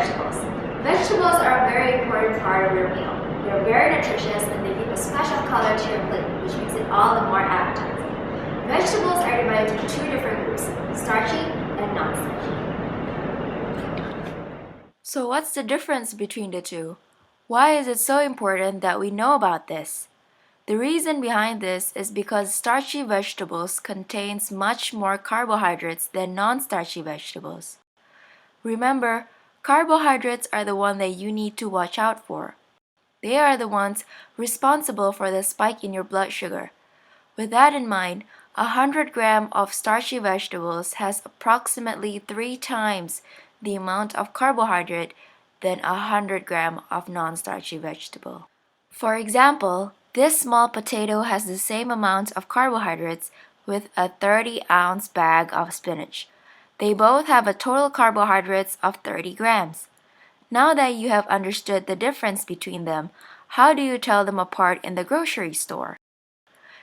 vegetables. Vegetables are a very important part of your meal. They're very nutritious and they give a special color to your plate, which makes it all the more appetizing. Vegetables are divided into two different groups, starchy and non-starchy. So what's the difference between the two? Why is it so important that we know about this? The reason behind this is because starchy vegetables contains much more carbohydrates than non-starchy vegetables. Remember, carbohydrates are the one that you need to watch out for. They are the ones responsible for the spike in your blood sugar. With that in mind, 100 grams of starchy vegetables has approximately 3 times the amount of carbohydrate than 100 grams of non-starchy vegetable. For example, this small potato has the same amount of carbohydrates with a 30-ounce bag of spinach. They both have a total carbohydrates of 30 grams. Now that you have understood the difference between them, how do you tell them apart in the grocery store?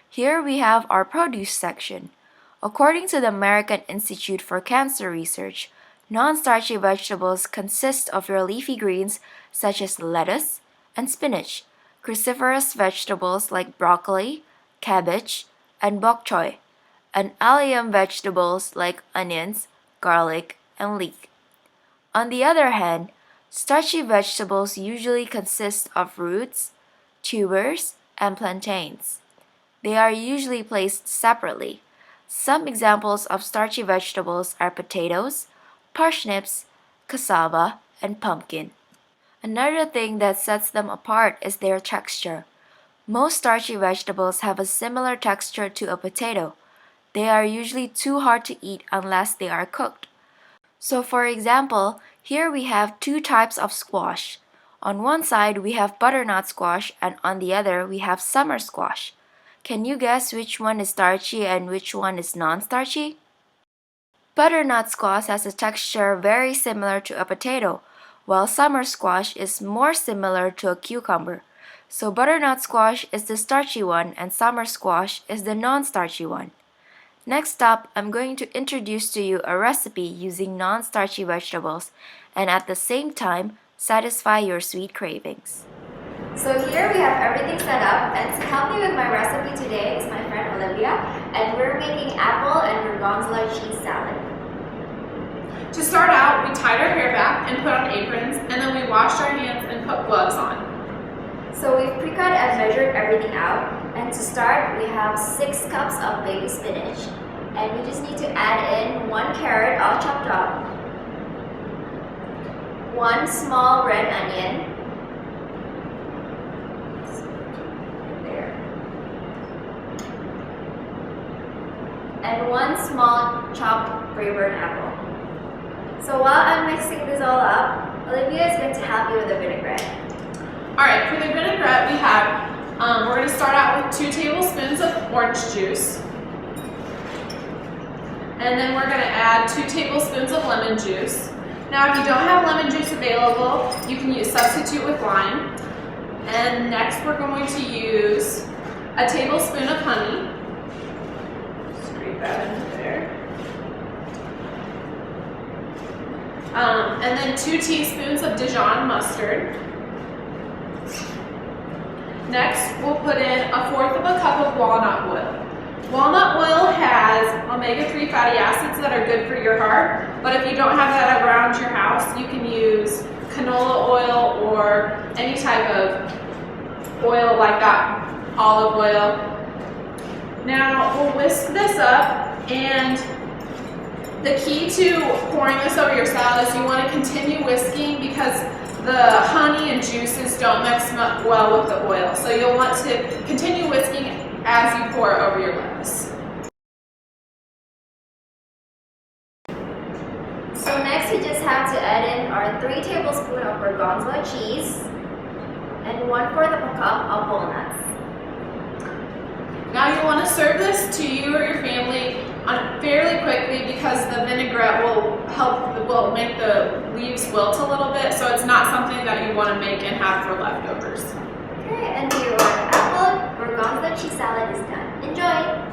Here we have our produce section. According to the American Institute for Cancer Research, non-starchy vegetables consist of your leafy greens such as lettuce and spinach, cruciferous vegetables like broccoli, cabbage, and bok choy, and allium vegetables like onions, garlic, and leek. On the other hand, starchy vegetables usually consist of roots, tubers, and plantains. They are usually placed separately. Some examples of starchy vegetables are potatoes, parsnips, cassava, and pumpkin. Another thing that sets them apart is their texture. Most starchy vegetables have a similar texture to a potato. They are usually too hard to eat unless they are cooked. So for example, here we have two types of squash. On one side we have butternut squash and on the other we have summer squash. Can you guess which one is starchy and which one is non-starchy? Butternut squash has a texture very similar to a potato, while summer squash is more similar to a cucumber. So butternut squash is the starchy one and summer squash is the non-starchy one. Next up, I'm going to introduce to you a recipe using non-starchy vegetables and at the same time satisfy your sweet cravings. So here we have everything set up, and to help me with my recipe today is my friend Olivia, and we're making apple and gorgonzola cheese salad. To start out, we tied our hair back and put on aprons, and then we washed our hands and put gloves on. So we've pre-cut and measured everything out, and to start we have 6 cups of baby spinach, and we just need to add in 1 carrot all chopped up, 1 small red onion, and 1 small chopped Braeburn apple. So while I'm mixing this all up, Olivia is going to help you with the vinaigrette. Alright, for the vinaigrette we have, we're going to start out with 2 tablespoons of orange juice. And then we're going to add 2 tablespoons of lemon juice. Now if you don't have lemon juice available, you can substitute with lime. And next we're going to use a tablespoon of honey. That in there. And then 2 teaspoons of Dijon mustard. Next, we'll put in 1/4 cup of walnut oil. Walnut oil has omega-3 fatty acids that are good for your heart, but if you don't have that around your house, you can use canola oil or any type of oil like that, olive oil. Now we'll whisk this up, and the key to pouring this over your salad is you want to continue whisking because the honey and juices don't mix well with the oil. So you'll want to continue whisking as you pour it over your lettuce. So next we just have to add in our 3 tablespoons of gorgonzola cheese and 1/4 cup of walnuts. Now you want to serve this to you or your family fairly quickly because the vinaigrette will make the leaves wilt a little bit, so it's not something that you want to make and have for leftovers. Okay, and your apple gorgonzola cheese salad is done. Enjoy!